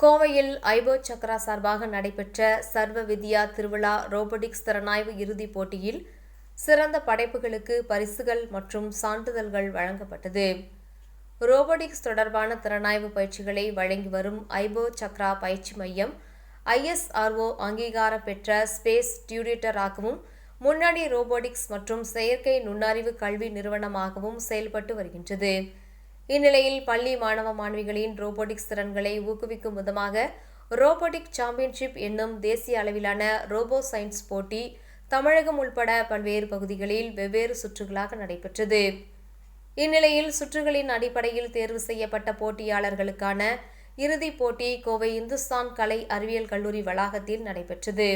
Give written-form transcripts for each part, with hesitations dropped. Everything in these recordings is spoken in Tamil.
கோவையில் ஐபோ சக்ரா சார்பாக நடைபெற்ற சர்வ வித்யா திருவிழா ரோபோட்டிக்ஸ் திறனாய்வு இறுதிப் போட்டியில் சிறந்த படைப்புகளுக்கு பரிசுகள் மற்றும் சான்றிதழ்கள் வழங்கப்பட்டது. ரோபோட்டிக்ஸ் தொடர்பான திறனாய்வு பயிற்சிகளை வழங்கி வரும் ஐபோ சக்ரா பயிற்சி மையம் ISRO அங்கீகாரம் பெற்ற ஸ்பேஸ் டியூட்டராகவும் முன்னணி ரோபோட்டிக்ஸ் மற்றும் செயற்கை நுண்ணறிவு கல்வி நிறுவனமாகவும் செயல்பட்டு வருகின்றது. இந்நிலையில் பள்ளி மாணவ மாணவிகளின் ரோபோட்டிக்ஸ் திறன்களை ஊக்குவிக்கும் விதமாக ரோபோட்டிக் சாம்பியன்ஷிப் என்னும் தேசிய அளவிலான ரோபோ சயின்ஸ் போட்டி தமிழகம் உள்பட பல்வேறு பகுதிகளில் வெவ்வேறு சுற்றுகளாக நடைபெற்றது. இந்நிலையில் சுற்றுகளின் அடிப்படையில் தேர்வு செய்யப்பட்ட போட்டியாளர்களுக்கான இறுதிப் போட்டி கோவை இந்துஸ்தான் கலை அறிவியல் கல்லூரி வளாகத்தில் நடைபெற்றது.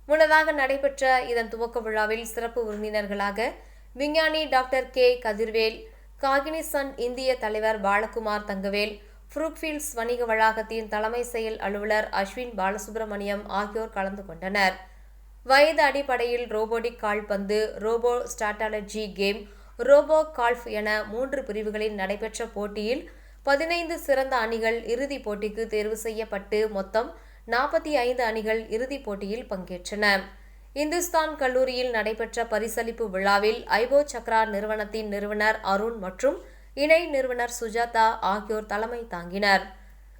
முன்னதாக நடைபெற்ற இதன் துவக்க விழாவில் சிறப்பு விருந்தினர்களாக விஞ்ஞானி டாக்டர் கே கதிர்வேல், காகினிசன் இந்திய தலைவர் பாலகுமார் தங்கவேல், புரூக்ஃபீல்ட்ஸ் வணிக வளாகத்தின் தலைமை செயல் அலுவலர் அஸ்வின் பாலசுப்ரமணியம் ஆகியோர் கலந்து கொண்டனர். வயது அடிப்படையில் ரோபோட்டிக் கால்பந்து, robo strategy game, robo golf என 3 பிரிவுகளில் நடைபெற்ற போட்டியில் 15 சிறந்த அணிகள் இறுதிப் போட்டிக்கு தேர்வு செய்யப்பட்டு மொத்தம் 45 அணிகள் இறுதிப் போட்டியில் பங்கேற்றன. இந்துஸ்தான் கல்லூரியில் நடைபெற்ற பரிசளிப்பு விழாவில் ஐபோ சக்ரா நிறுவனத்தின் நிறுவனர் அருண் மற்றும் இணை நிறுவனர் சுஜாதா ஆகியோர் தலைமை தாங்கினர்.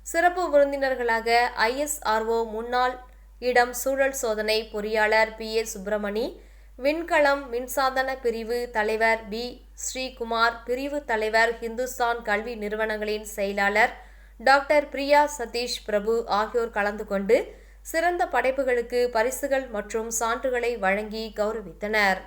சிறப்பு விருந்தினர்களாக ISRO முன்னாள் இடம் சூழல் சோதனை பொறியாளர் PA சுப்பிரமணி, விண்கலம் மின்சாதன பிரிவு தலைவர் B ஸ்ரீகுமார், பிரிவு தலைவர் இந்துஸ்தான் கல்வி நிறுவனங்களின் செயலாளர் டாக்டர் பிரியா சதீஷ் பிரபு ஆகியோர் கலந்து கொண்டு சிறந்த படைப்புகளுக்கு பரிசுகள் மற்றும் சான்றுகளை வழங்கி கௌரவித்தனர்.